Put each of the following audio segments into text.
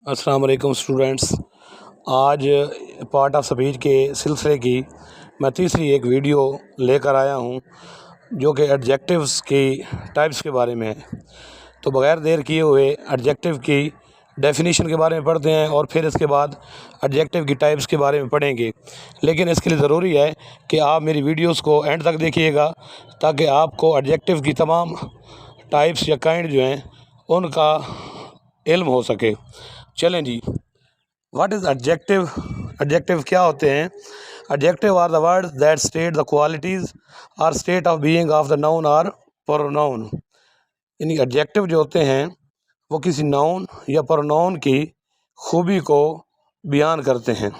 अस्सलाम वालेकुम स्टूडेंट्स। आज पार्ट ऑफ स्पीच के सिलसिले की मैं तीसरी एक वीडियो लेकर आया हूं जो कि एडजेक्टिव्स की टाइप्स के बारे में है। तो बग़ैर देर किए हुए एडजेक्टिव की डेफिनेशन के बारे में पढ़ते हैं और फिर इसके बाद एडजेक्टिव की टाइप्स के बारे में पढ़ेंगे। लेकिन इसके लिए ज़रूरी है कि आप मेरी वीडियोस को एंड तक देखिएगा ताकि आपको एडजेक्टिव की तमाम टाइप्स या काइंड जो हैं उनका इल्म हो सके। चलें जी, व्हाट इज़ एडजेक्टिव? एडजेक्टिव क्या होते हैं? Adjective are the words that state the qualities और state of being of the noun और प्रोनाउन। यानी एडजेक्टिव जो होते हैं वो किसी नाउन या प्रोनाउन की खूबी को बयान करते हैं।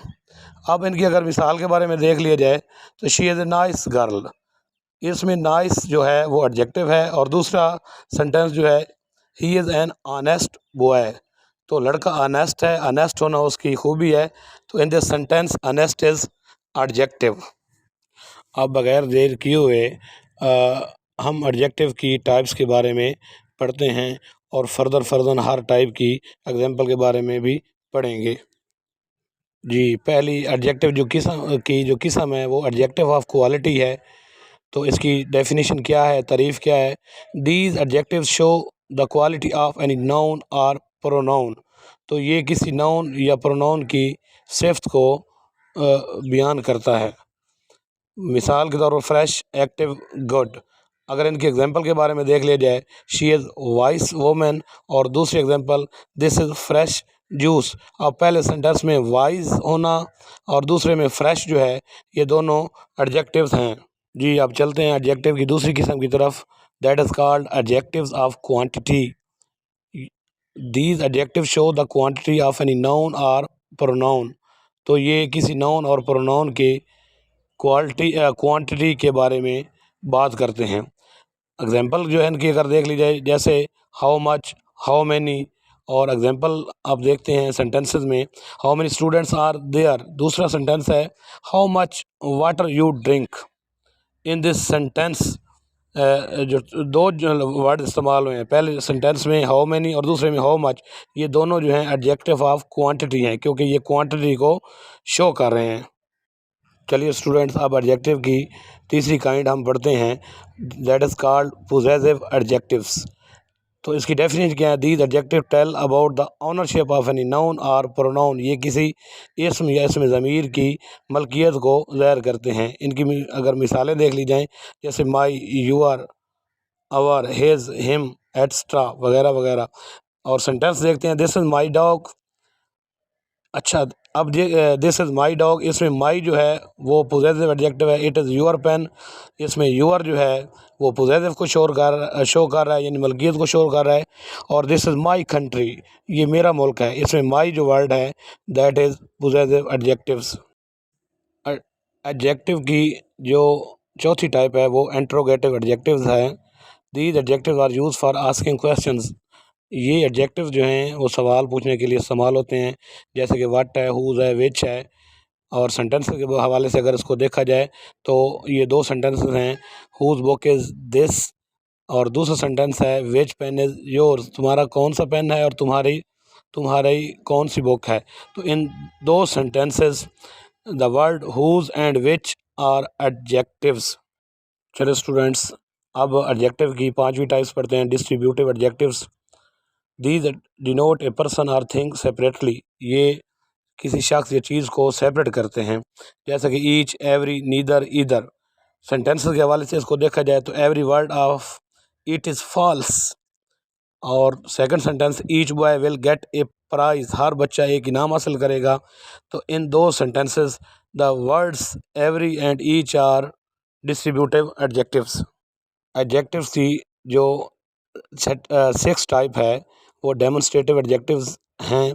अब इनकी अगर मिसाल के बारे में देख लिया जाए तो she is a nice girl, इसमें नाइस जो है वो एडजेक्टिव है और दूसरा सेंटेंस जो है he is an honest boy, तो लड़का ऑनेस्ट है, ऑनेस्ट होना उसकी खूबी है। तो in this sentence honest is adjective. अब बग़ैर देर किए हुए हम एडजेक्टिव की टाइप्स के बारे में पढ़ते हैं और फर्दर हर टाइप की एग्जांपल के बारे में भी पढ़ेंगे। जी, पहली एडजेक्टिव जो किस्म है वो एडजेक्टिव ऑफ क्वालिटी है। तो इसकी डेफिनेशन क्या है, तारीफ़ क्या है? These adjectives show the quality of any noun और प्रोनाउन। तो ये किसी नाउन या प्रोनाउन की सिफ़त को बयान करता है। मिसाल के तौर पर फ्रेश, एक्टिव, गुड। अगर इनके एग्जांपल के बारे में देख लिया जाए, शी इज़ वाइस वोमेन और दूसरी example this is fresh juice. अब पहले सेंटेंस में वाइज होना और दूसरे में फ्रेश जो है ये दोनों एडजेक्टिव्स हैं। जी, अब चलते हैं एडजेक्टिव की दूसरी किस्म की तरफ, that is called adjectives of quantity. These adjective show the quantity of any noun और प्रोनाउन। तो ये किसी नाउन और प्रोनाउन के क्वांटिटी के बारे में बात करते हैं। एग्जांपल जो है इनकी अगर देख ली जाए, जैसे हाउ मच, हाउ मैनी। और एग्जांपल आप देखते हैं सेंटेंसेस में, how many students are there. दूसरा सेंटेंस है how much water you drink. In this sentence जो दो वर्ड इस्तेमाल हुए हैं, पहले सेंटेंस में हाउ मैनी और दूसरे में हाउ मच, ये दोनों जो हैं एडजेक्टिव ऑफ क्वांटिटी हैं क्योंकि ये क्वांटिटी को शो कर रहे हैं। चलिए स्टूडेंट्स, अब एडजेक्टिव की तीसरी काइंड हम पढ़ते हैं, that is called possessive adjectives. तो इसकी डेफिनेशन क्या है? These adjective tell about the ownership of any noun और प्रोनाउन। ये किसी इसम या इसम ज़मीर की मलकियत को ज़ाहिर करते हैं। इनकी अगर मिसालें देख ली जाएँ, जैसे my, your, our, his, him, etcetera वगैरह वगैरह। और सेंटेंस देखते हैं, दिस इज़ माई डॉग। अच्छा, अब दिस इज़ माई डॉग, इसमें माई जो है वो पोजेसिव एडजेक्टिव है। इट इज़ योर पेन, इसमें योर जो है वो पोजेसिव को शो कर रहा है, यानी मलकियत को शो कर रहा है। और दिस इज़ माई कंट्री, ये मेरा मुल्क है, इसमें माई जो वर्ड है that is possessive adjectives. Adjective की जो चौथी टाइप है वो इंट्रोगेटिव एडजेक्टिव्स हैं। These adjectives are use for asking questions. ये एडजेक्टिव जो हैं वो सवाल पूछने के लिए इस्तेमाल होते हैं, जैसे कि व्हाट है, हुज़ है, विच है। और सेंटेंस के हवाले से अगर इसको देखा जाए तो ये दो सेंटेंसेस हैं, हुज़ बुक इज़ दिस और दूसरा सेंटेंस है विच पेन इज़ योर्स, तुम्हारा कौन सा पेन है और तुम्हारी कौन सी बुक है। तो इन दो sentences the word whose and which are adjectives. चलो स्टूडेंट्स, अब एडजेक्टिव की पांचवी टाइप्स पढ़ते हैं, distributive adjectives. These denote a person or thing separately. ये किसी शख्स या चीज़ को सेपरेट करते हैं, जैसे कि each, every, neither, either. Sentences के हवाले से इसको देखा जाए तो every word of it is false. और second sentence, each boy will get a prize, हर बच्चा एक इनाम हासिल करेगा। तो इन दो sentences the words every and each are distributive adjectives. Adjectives की जो सिक्स टाइप है वो डेमोन्स्ट्रेटिव एडजेक्टिव्स हैं।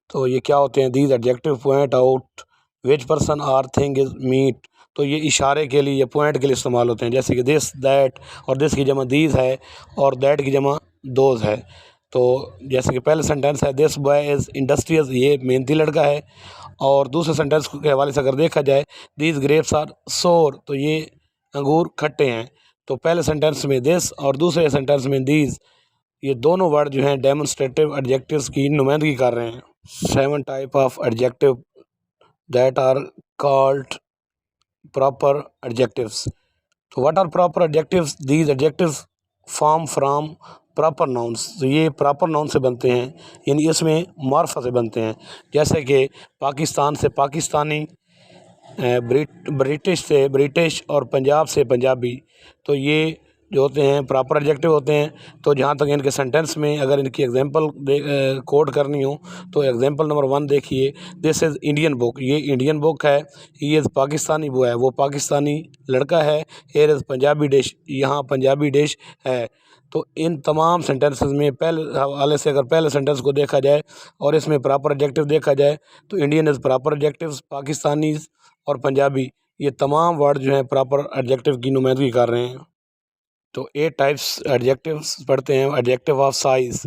तो ये क्या होते हैं? These adjective point out which person or thing is meant. तो ये इशारे के लिए या पॉइंट के लिए इस्तेमाल होते हैं, जैसे कि दिस, दैट। और दिस की जमा दीज है और दैट की जमा दोज है। तो जैसे कि पहले सेंटेंस है दिस बॉय इज़ इंडस्ट्रियस, ये मेहनती लड़का है। और दूसरे सेंटेंस के हवाले से अगर देखा जाए, दीज ग्रेप्स आर सोर, तो ये अंगूर खट्टे हैं। तो पहले सेंटेंस में दिस और दूसरे सेंटेंस में दीज, ये दोनों वर्ड जो हैं डेमोन्स्ट्रेटिव एडजेक्टिव्स की नुमाइंदगी कर रहे हैं। 7 type of adjective that are called proper adjectives. तो what are proper adjectives? These adjectives form from proper nouns. तो ये proper noun से बनते हैं, यानी इसमें मार्फा से बनते हैं। जैसे कि पाकिस्तान से पाकिस्तानी, ब्रिटिश से ब्रिटिश और पंजाब से पंजाबी। तो ये जो होते हैं प्रॉपर एडजेक्टिव होते हैं। तो जहाँ तक इनके सेंटेंस में अगर इनकी एग्जांपल कोड करनी हो तो एग्जांपल नंबर 1 देखिए। दिस इज़ इंडियन बुक, ये इंडियन बुक है। ही इज़ पाकिस्तानी, वो है वो पाकिस्तानी लड़का है। हियर इज़ पंजाबी डिश, यहाँ पंजाबी डिश है। तो इन तमाम सेंटेंसेस में पहले हवाले से अगर पहले सेंटेंस को देखा जाए और इसमें प्रॉपर एडजेक्टिव देखा जाए तो Indian is proper adjectives, Pakistani और पंजाबी, ये तमाम वर्ड जो हैं प्रॉपर एडजेक्टिव की नुमाइंदगी कर रहे हैं। तो 8 टाइप्स एडजेक्टिव्स पढ़ते हैं। Adjective of size,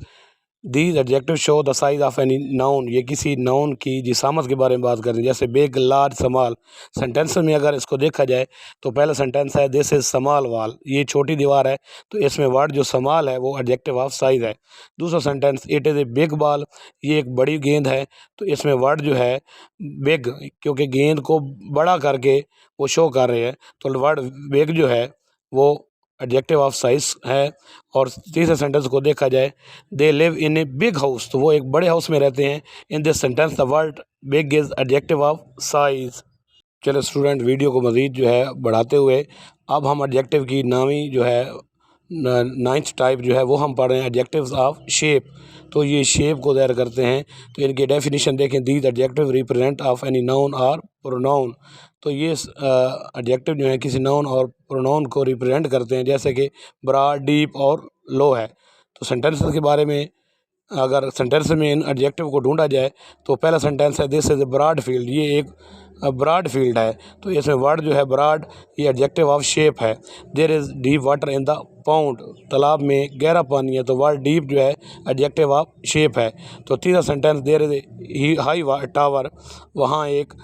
these adjective show the size of any noun, ये किसी नाउन की जिसामत के बारे में बात कर रहे हैं। जैसे बिग, लार्ज, स्मॉल। सेंटेंस में अगर इसको देखा जाए तो पहला सेंटेंस है दिस इज़ स्मॉल वॉल, ये छोटी दीवार है। तो इसमें वर्ड जो स्मॉल है वो एडजेक्टिव ऑफ साइज़ है। दूसरा sentence it is a big ball, ये एक बड़ी गेंद है। तो इसमें वर्ड जो है बिग, क्योंकि गेंद को बड़ा करके वो शो कर रहे हैं। तो वर्ड बिग जो है वो एडजेक्टिव ऑफ साइज़ है। और तीसरे सेंटेंस को देखा जाए they live in a big house, तो वो एक बड़े हाउस में रहते हैं। In this sentence the word big is adjective of size. चलो स्टूडेंट, वीडियो को मज़ीद जो है बढ़ाते हुए अब हम एडजेक्टिव की नामी जो है 9th टाइप जो है वो हम पढ़ रहे हैं, एडजेक्टिव्स ऑफ शेप। तो ये शेप को ज़ाहिर करते हैं। तो इनकी डेफिनेशन देखें, these adjective represent of any noun और प्रोनाउन। तो ये एडजेक्टिव जो है किसी नाउन और प्रोनाउन को रिप्रेजेंट करते हैं, जैसे कि ब्रॉड, डीप और लो है। तो सेंटेंसेस के बारे में अगर सेंटेंस में इन एडजेक्टिव को ढूंढा जाए तो पहला सेंटेंस है this is a broad field, ये एक ब्रॉड फील्ड है। तो इसमें वर्ड जो है ब्रॉड, ये एडजेक्टिव ऑफ शेप है। There is deep water in the pond, तालाब में गहरा पानी है। तो वर्ड डीप जो है एडजेक्टिव ऑफ शेप है। तो तीसरा sentence there is high tower, वहाँ एक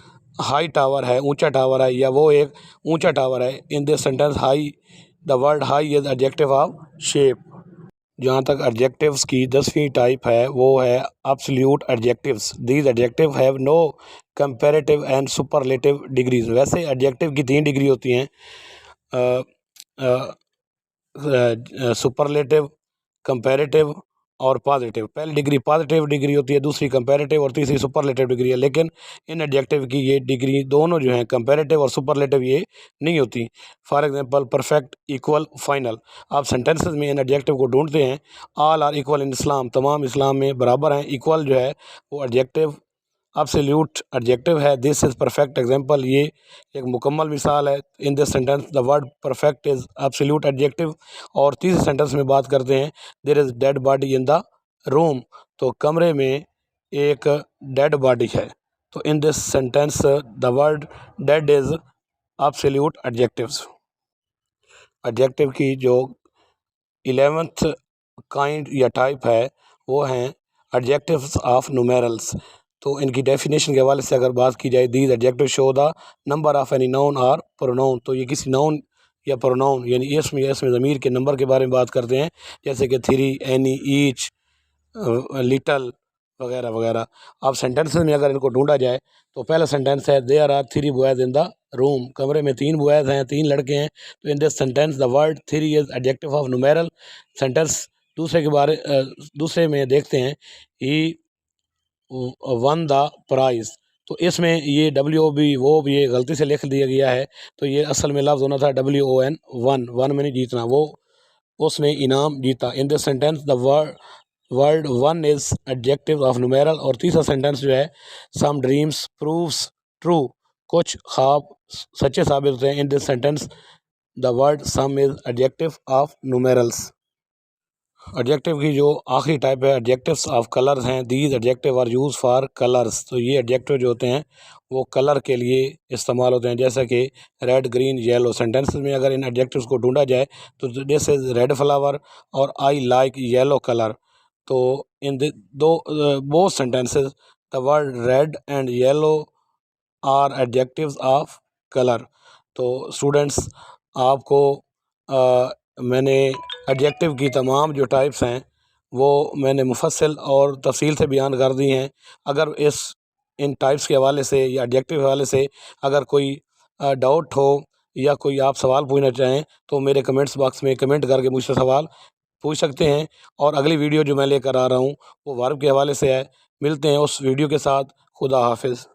हाई टावर है, ऊंचा टावर है, या वो एक ऊंचा टावर है। In this sentence high, the word high is adjective of shape. जहाँ तक एडजेक्टिव्स की 10वीं टाइप है वो है absolute adjectives. These adjective have no comparative and superlative degrees. वैसे एडजेक्टिव की 3 डिग्री होती हैं, सुपरलेटिव, कंपैरेटिव और पॉजिटिव। पहली डिग्री पॉजिटिव डिग्री होती है, दूसरी कंपैरेटिव और तीसरी सुपरलेटिव डिग्री है। लेकिन इन एडजेक्टिव की ये डिग्री दोनों जो हैं कंपैरेटिव और सुपरलेटिव ये नहीं होती। For example perfect, equal, final. आप सेंटेंसेस में इन एडजेक्टिव को ढूंढते हैं। All are equal in Islam, तमाम इस्लाम में बराबर हैं। इक्वल जो है वो एडजेक्टिव एब्सोल्यूट एडजेक्टिव है। दिस इज़ परफेक्ट एग्जांपल, ये एक मुकम्मल मिसाल है। In this sentence the word perfect is absolute adjective. और तीसरे सेंटेंस में बात करते हैं, there is dead body in the room, तो कमरे में एक डेड बॉडी है। तो in this sentence the word dead is absolute adjectives. Adjective की जो 11th काइंड या टाइप है वो हैं एडजेक्टिव्स ऑफ न्यूमेरल्स। तो इनकी डेफिनेशन के हवाले से अगर बात की जाए, these adjective show the number of any noun और प्रोनाउन। तो ये किसी नाउन या प्रोनाउन यानी इसम या इसमें ज़मीर के नंबर के बारे में बात करते हैं, जैसे कि 3, एनी, ईच, लिटल वगैरह वगैरह। अब सेंटेंसेस में अगर इनको ढूंढा जाए तो पहला सेंटेंस है there are 3 boys in the room, कमरे में 3 बॉयज़ हैं, 3 लड़के हैं। तो in this sentence the word 3 is adjective of numeral. Sentence दूसरे में देखते हैं, ही वन द प्राइज़। तो इसमें ये WOB वो भी ये गलती से लिख दिया गया है। तो ये असल में लफ्ज़ होना था WON, वन में नहीं जीतना, वो उसने इनाम जीता। इन this sentence the word one is adjective of numeral. और तीसरा सेंटेंस जो है सम ड्रीम्स प्रूव्स ट्रू, कुछ ख्वाब सच्चे साबित होते हैं। In this sentence the word some is adjective of numerals. Adjective की जो आखिरी टाइप है एडजेक्टिव्स ऑफ कलर्स हैं। These adjective are use for colours. तो ये एडजेक्टिव जो होते हैं वो कलर के लिए इस्तेमाल होते हैं, जैसे कि रेड, ग्रीन, येलो। सेंटेंसेस में अगर इन एडजेक्टिव्स को ढूंढा जाए तो दिस इज़ रेड फ्लावर और आई लाइक येलो कलर। तो इन दो both sentences the word red and yellow are adjectives of colour. तो स्टूडेंट्स, आपको मैंने एडजेक्टिव की तमाम जो टाइप्स हैं वो मैंने मुफस्सल और तफसील से बयान कर दी हैं। अगर इन टाइप्स के हवाले से या एडजेक्टिव के हवाले से अगर कोई डाउट हो या कोई आप सवाल पूछना चाहें तो मेरे कमेंट्स बॉक्स में कमेंट करके मुझसे सवाल पूछ सकते हैं। और अगली वीडियो जो मैं लेकर आ रहा हूँ वो वर्ब के हवाले से है। मिलते हैं उस वीडियो के साथ। खुदा हाफिज़।